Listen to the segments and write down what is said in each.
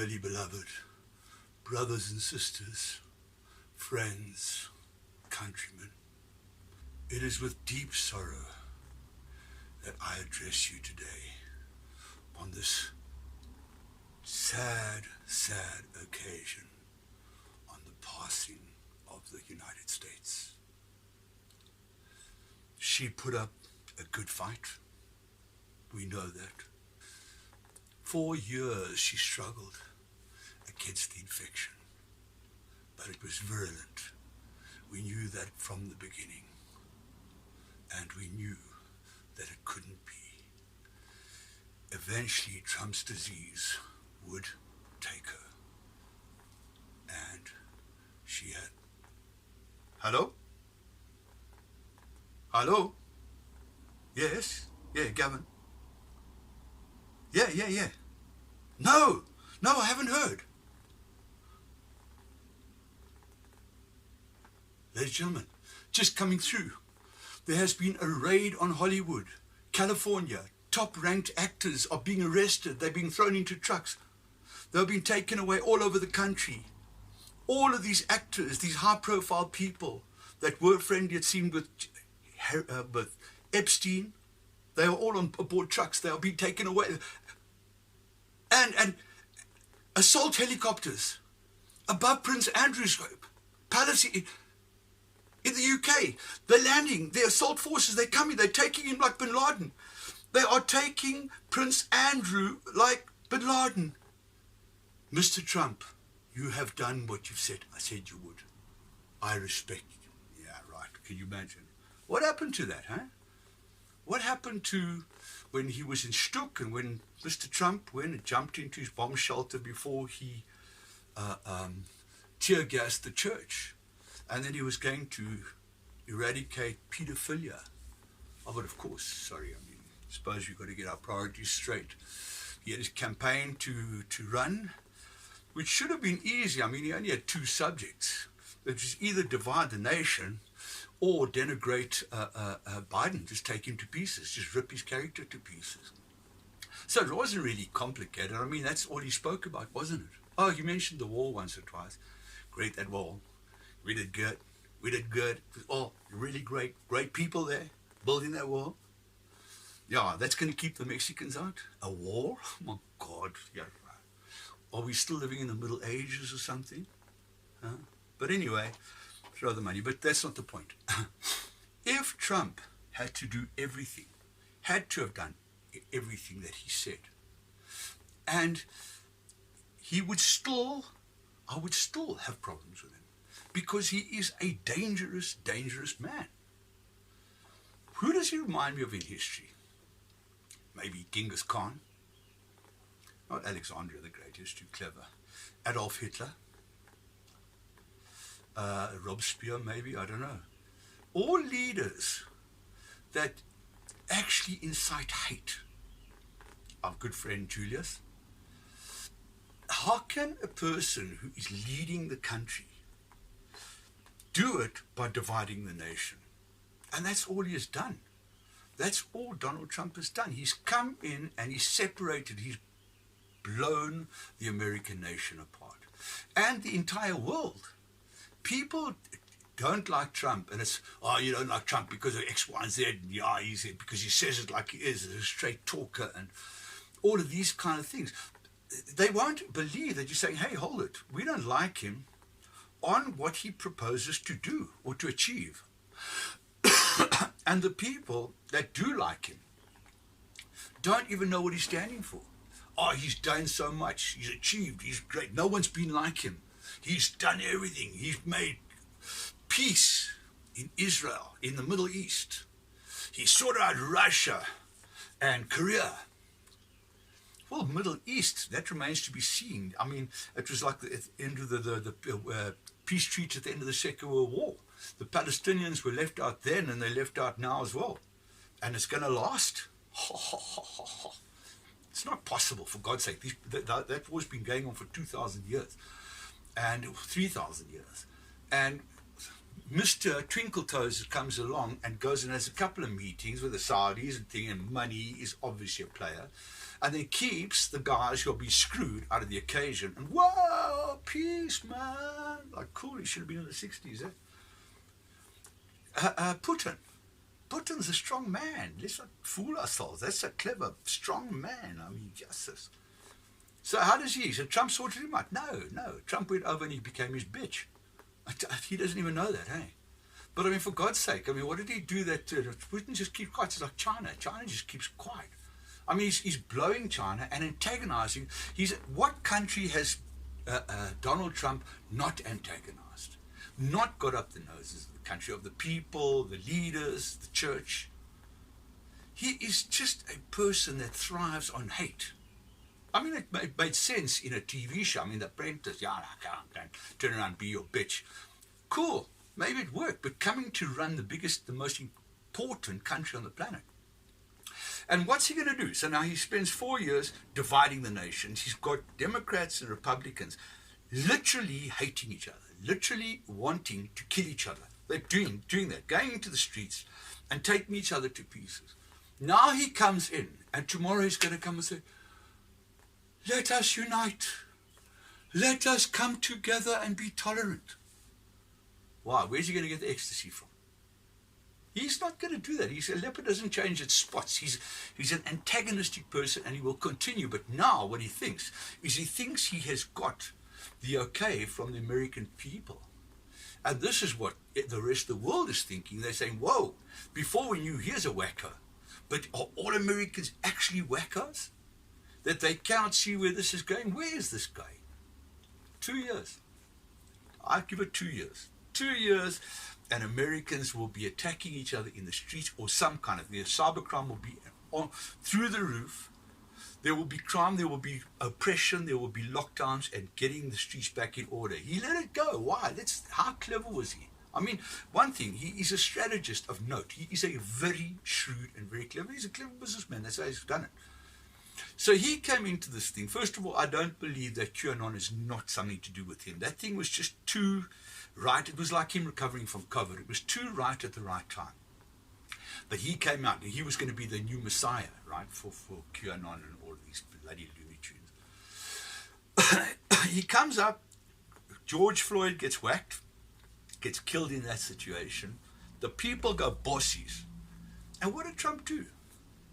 Dearly beloved, brothers and sisters, friends, countrymen, it is with deep sorrow that I address you today on this sad, sad occasion on the passing of the United States. She put up a good fight. We know that. 4 years she struggled against the infection, but it was virulent. We knew that from the beginning, and we knew that it couldn't be. Eventually, Trump's disease would take her, and she had... Hello? Hello? Yes? Yeah, Gavin? Yeah. No, I haven't heard. Ladies and gentlemen, just coming through. There has been a raid on Hollywood, California. Top-ranked actors are being arrested. They're being thrown into trucks. They've been taken away all over the country. All of these actors, these high-profile people that were friendly, it seemed, with Epstein, they were all on aboard trucks. They are being taken away. And assault helicopters above Prince Andrew's palace in the UK. They're landing. The assault forces, they're coming. They're taking him like Bin Laden. They are taking Prince Andrew like Bin Laden. Mr. Trump, you have done what you've said. I said you would. I respect you. Yeah, right. Can you imagine? What happened to that, huh? What happened to when he was in Stuck and when Mr. Trump went and jumped into his bomb shelter before he tear-gassed the church? And then he was going to eradicate pedophilia. Oh, but of course, sorry, I suppose we've got to get our priorities straight. He had his campaign to run, which should have been easy. He only had 2 subjects. It was either divide the nation or denigrate Biden, just take him to pieces, just rip his character to pieces. So it wasn't really complicated. That's all he spoke about, wasn't it? Oh, you mentioned the wall once or twice. Great, that wall. We did good. It was all really great people there building that wall. Yeah, that's going to keep the Mexicans out. A wall? Oh my God. Yeah. Are we still living in the Middle Ages or something? Huh? But anyway, throw the money. But that's not the point. If Trump had to do everything, had to have done everything that he said, and I would still have problems with him, because he is a dangerous, dangerous man. Who does he remind me of in history? Maybe Genghis Khan. Not Alexander the Great, he's too clever. Adolf Hitler. Robespierre, maybe, I don't know. All leaders that actually incite hate. Our good friend Julius. How can a person who is leading the country do it by dividing the nation? And that's all he has done. That's all Donald Trump has done. He's come in and he's separated, he's blown the American nation apart. And the entire world. People don't like Trump, and it's, oh, you don't like Trump because of X, Y, and Z, and yeah, he's because he says it like he is, a straight talker, and all of these kind of things. They won't believe that you're saying, hey, hold it, we don't like him on what he proposes to do or to achieve. And the people that do like him don't even know what he's standing for. Oh, he's done so much, he's achieved, he's great, no one's been like him. He's done everything. He's made peace in Israel, in the Middle East. He sorted out Russia and Korea. Well, Middle East, that remains to be seen. It was like the end of the peace treaty at the end of the Second World War. The Palestinians were left out then, and they're left out now as well. And it's going to last. It's not possible, for God's sake. That war's been going on for 2,000 years. And 3,000 years. And Mr. Twinkletoes comes along and goes and has a couple of meetings with the Saudis and thing, and money is obviously a player, and then keeps the guys who'll be screwed out of the occasion. And whoa, peace, man! Like, cool, he should have been in the 60s, Putin. Putin's a strong man. Let's not fool ourselves. That's a clever, strong man. I mean, justice. So how does he? So Trump sorted him out? No. Trump went over and he became his bitch. He doesn't even know that, hey? But I mean, for God's sake, I mean, what did he do that Putin just keeps quiet? It's like China. China just keeps quiet. I mean, he's blowing China and antagonizing. What country has Donald Trump not antagonized? Not got up the noses? The country of the people, the leaders, the church. He is just a person that thrives on hate. I mean, it made sense in a TV show. I mean, The Apprentice, yeah, I can't turn around and be your bitch. Cool, maybe it worked, but coming to run the most important country on the planet. And what's he going to do? So now he spends 4 years dividing the nations. He's got Democrats and Republicans literally hating each other, literally wanting to kill each other. They're doing that, going into the streets and taking each other to pieces. Now he comes in, and tomorrow he's going to come and say, let us unite. Let us come together and be tolerant. Why? Where's he going to get the ecstasy from? He's not going to do that. A leopard doesn't change its spots. He's an antagonistic person, and he will continue. But now what he thinks is he has got the okay from the American people. And this is what the rest of the world is thinking. They're saying, whoa, before we knew, here's a wacko. But are all Americans actually wackos? That they cannot see where this is going? Where is this going? 2 years. I give it 2 years. 2 years, and Americans will be attacking each other in the streets, or some kind of cybercrime will be through the roof. There will be crime, there will be oppression, there will be lockdowns, and getting the streets back in order. He let it go. Why? How clever was he? I mean, one thing, he is a strategist of note. He is a very shrewd and very clever. He's a clever businessman. That's how he's done it. So he came into this thing. First of all, I don't believe that QAnon is not something to do with him. That thing was just too right. It was like him recovering from COVID. It was too right at the right time. But he came out, and he was going to be the new messiah, right, for QAnon and all of these bloody Looney Tunes. He comes up, George Floyd gets whacked, gets killed in that situation. The people go bossies. And what did Trump do?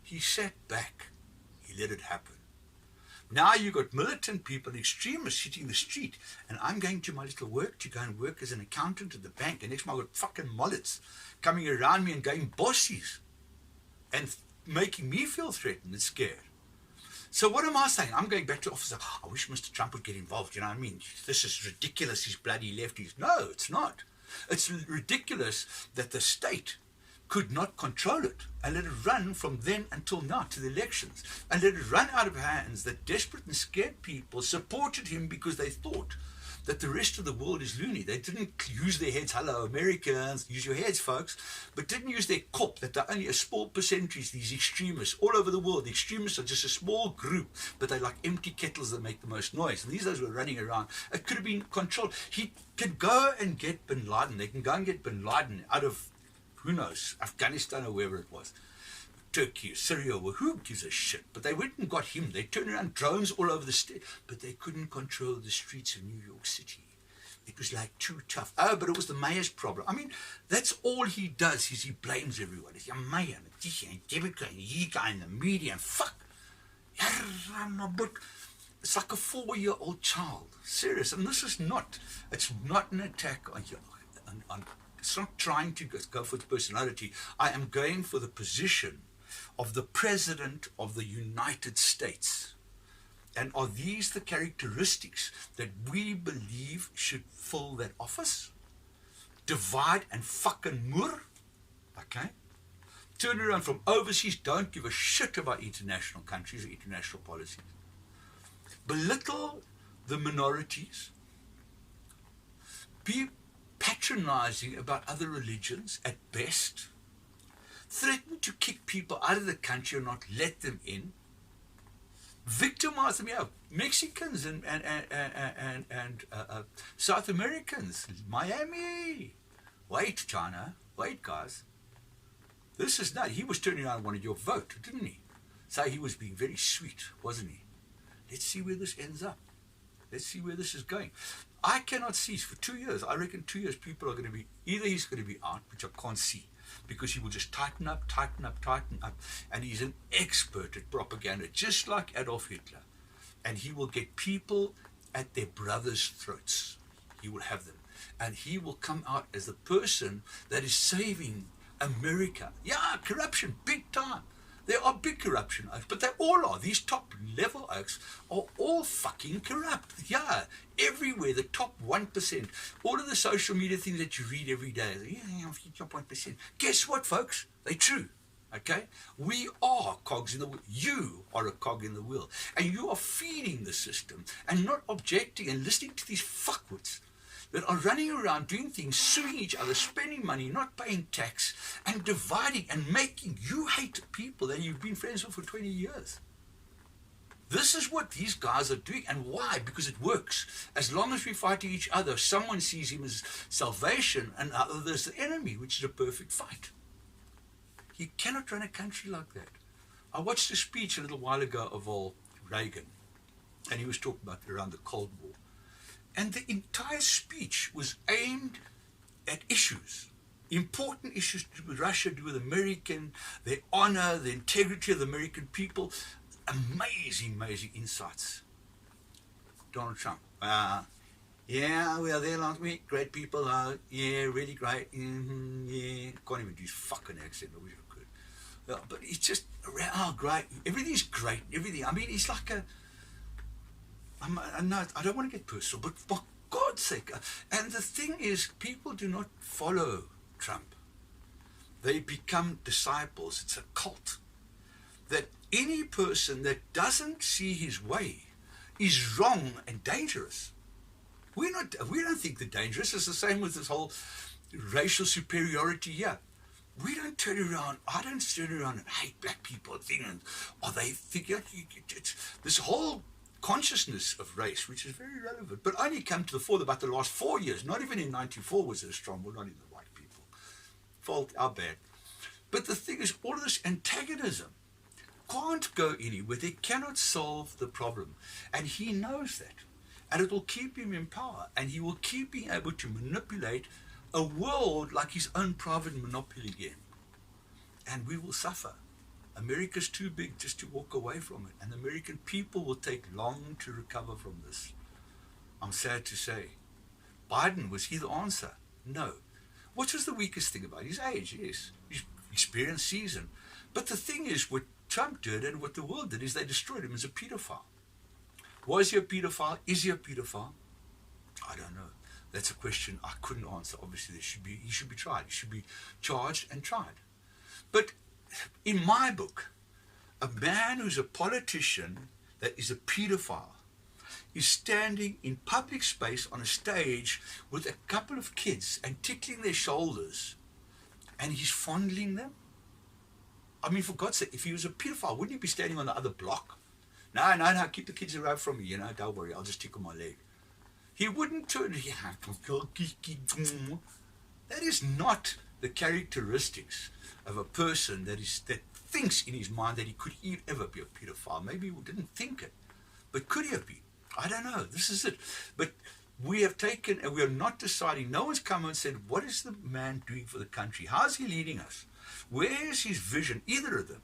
He sat back. He let it happen. Now you've got militant people, extremists hitting the street, and I'm going to my little work to go and work as an accountant at the bank, and next time I've got fucking mullets coming around me and going bossies and making me feel threatened and scared. So what am I saying? I'm going back to office. I wish Mr. Trump would get involved. You know what I mean? This is ridiculous. He's bloody lefties. No, it's not. It's ridiculous that the state could not control it and let it run from then until now to the elections, and let it run out of hands. That desperate and scared people supported him because they thought that the rest of the world is loony. They didn't use their heads. Hello, Americans, use your heads, folks. But didn't use their cop, that they're only a small percentage, these extremists. All over the world, the extremists are just a small group, but they're like empty kettles that make the most noise. And these guys were running around. It could have been controlled. He could go and get bin Laden. They can go and get bin Laden out of, who knows, Afghanistan or wherever it was. Turkey, Syria, well, who gives a shit? But they went and got him. They turned around drones all over the state, but they couldn't control the streets of New York City. It was like too tough. Oh, but it was the mayor's problem. I mean, that's all he does, is he blames everyone. It's a mayor, and Democrat, and he guy in the media, and fuck. It's like a 4-year-old child. Serious. And this is not, it's not an attack on it's not trying to go for the personality. I am going for the position of the President of the United States. And are these the characteristics that we believe should fill that office? Divide and fucking moor? Okay? Turn around from overseas, don't give a shit about international countries or international policies. Belittle the minorities. Be patronizing about other religions at best. Threaten to kick people out of the country or not let them in. Victimize them. Yeah, Mexicans and South Americans. Miami. Wait, China. Wait, guys. This is not. He was turning around and wanted your vote, didn't he? So he was being very sweet, wasn't he? Let's see where this ends up. Let's see where this is going. I cannot see. For 2 years, I reckon 2 years, people are going to be, either he's going to be out, which I can't see, because he will just tighten up, and he's an expert at propaganda, just like Adolf Hitler. And he will get people at their brothers' throats. He will have them. And he will come out as the person that is saving America. Yeah, corruption, big time. There are big corruption oaks, but they all are. These top level oaks are all fucking corrupt. Yeah, everywhere, the top 1%. All of the social media things that you read every day, top 1%. Guess what, folks? They're true. Okay? We are cogs in the wheel. You are a cog in the wheel. And you are feeding the system and not objecting and listening to these fuckwits that are running around doing things, suing each other, spending money, not paying tax, and dividing and making you hate people that you've been friends with for 20 years. This is what these guys are doing. And why? Because it works. As long as we're fighting each other, someone sees him as salvation and others the enemy, which is a perfect fight. You cannot run a country like that. I watched a speech a little while ago of Reagan, and he was talking about around the Cold War. And the entire speech was aimed at issues, important issues to do with Russia, to do with American, their honor, the integrity of the American people. Amazing, amazing insights. Donald Trump. Yeah, we are there last week. Great people. Yeah, really great. Yeah, can't even do his fucking accent. I wish I could. But it's just, great. Everything's great. Everything. I mean, it's like a... I don't want to get personal, but for God's sake. And the thing is, people do not follow Trump. They become disciples. It's a cult. That any person that doesn't see his way is wrong and dangerous. We don't think they're dangerous. It's the same with this whole racial superiority here. We don't turn around. I don't turn around and hate black people or they think it's this whole consciousness of race, which is very relevant, but only come to the fore about the last 4 years. Not even in 94 was it as strong. Well, not even the white people. Fault, our bad. But the thing is, all of this antagonism can't go anywhere. They cannot solve the problem. And he knows that. And it will keep him in power. And he will keep being able to manipulate a world like his own private monopoly game. And we will suffer. America's too big just to walk away from it. And the American people will take long to recover from this. I'm sad to say. Biden, was he the answer? No. What was the weakest thing about his age? Yes. His experience, season. But the thing is, what Trump did and what the world did is they destroyed him as a pedophile. Was he a pedophile? Is he a pedophile? I don't know. That's a question I couldn't answer. Obviously, he should be tried. He should be charged and tried. But in my book, a man who's a politician that is a pedophile is standing in public space on a stage with a couple of kids and tickling their shoulders, and he's fondling them. I mean, for God's sake, if he was a pedophile, wouldn't he be standing on the other block? No, keep the kids away from me, don't worry, I'll just tickle my leg. He wouldn't turn, that is not the characteristics of a person that thinks in his mind that he could ever be a pedophile. Maybe he didn't think it, but could he have been? I don't know. This is it. But we have taken, and we are not deciding. No one's come and said, what is the man doing for the country? How is he leading us? Where is his vision? Either of them.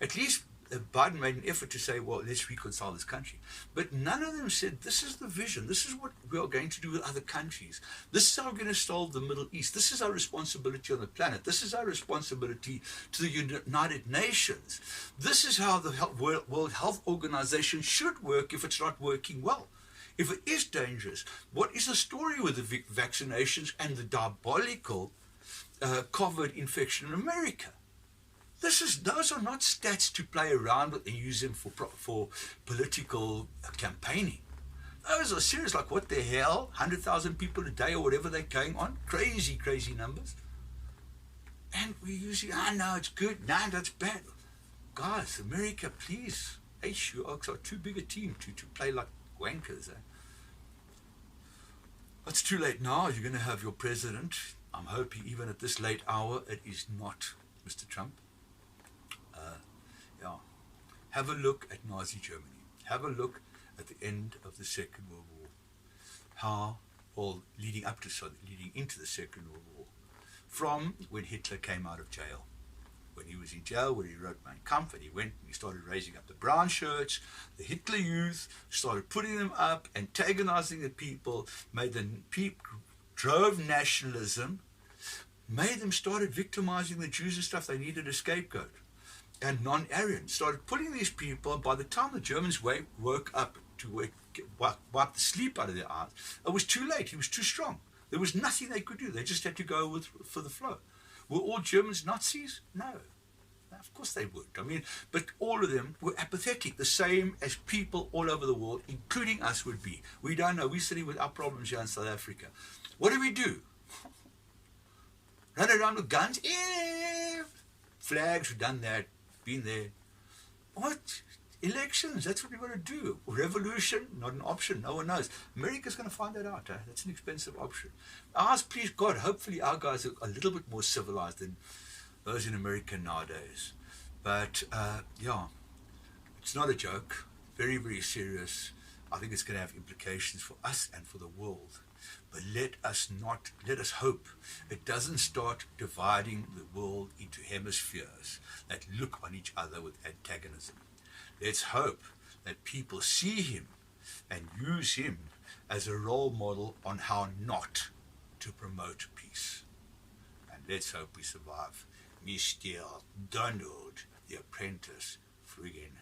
At least Biden made an effort to say, well, let's reconcile this country. But none of them said, this is the vision. This is what we are going to do with other countries. This is how we're going to solve the Middle East. This is our responsibility on the planet. This is our responsibility to the United Nations. This is how the World Health Organization should work if it's not working well. If it is dangerous, what is the story with the vaccinations and the diabolical COVID infection in America? Those are not stats to play around with and use them for political campaigning. Those are serious, like what the hell, 100,000 people a day or whatever they're going on, crazy, crazy numbers. And we're using, no, it's good, no, that's bad. Guys, America, please, you are too big a team to play like wankers. It's too late now. You're going to have your president I'm hoping even at this late hour it is not Mr. Trump. Yeah. Have a look at Nazi Germany. Have a look at the end of the Second World War. How, or leading into the Second World War, from when Hitler came out of jail. When he was in jail, when he wrote Mein Kampf, and he went and he started raising up the brown shirts, the Hitler Youth, started putting them up, antagonizing the people, made them drove nationalism, made them started victimizing the Jews and stuff. They needed a scapegoat. And non-Aryans started putting these people, and by the time the Germans woke up to wipe the sleep out of their eyes, it was too late. He was too strong. There was nothing they could do. They just had to go for the flow. Were all Germans Nazis? No. Of course they would. I mean, but all of them were apathetic, the same as people all over the world, including us, would be. We don't know. We're sitting with our problems here in South Africa. What do? Run around with guns? Flags, we've done that, been there. What? Elections, that's what we've got to do. Revolution, not an option, no one knows. America's going to find that out. That's an expensive option. Ours, please God, hopefully our guys are a little bit more civilized than those in America nowadays. But yeah, it's not a joke. Very, very serious. I think it's going to have implications for us and for the world. But let us hope it doesn't start dividing the world into hemispheres that look on each other with antagonism. Let's hope that people see him and use him as a role model on how not to promote peace. And let's hope we survive Mr. Donald, the apprentice, friggin'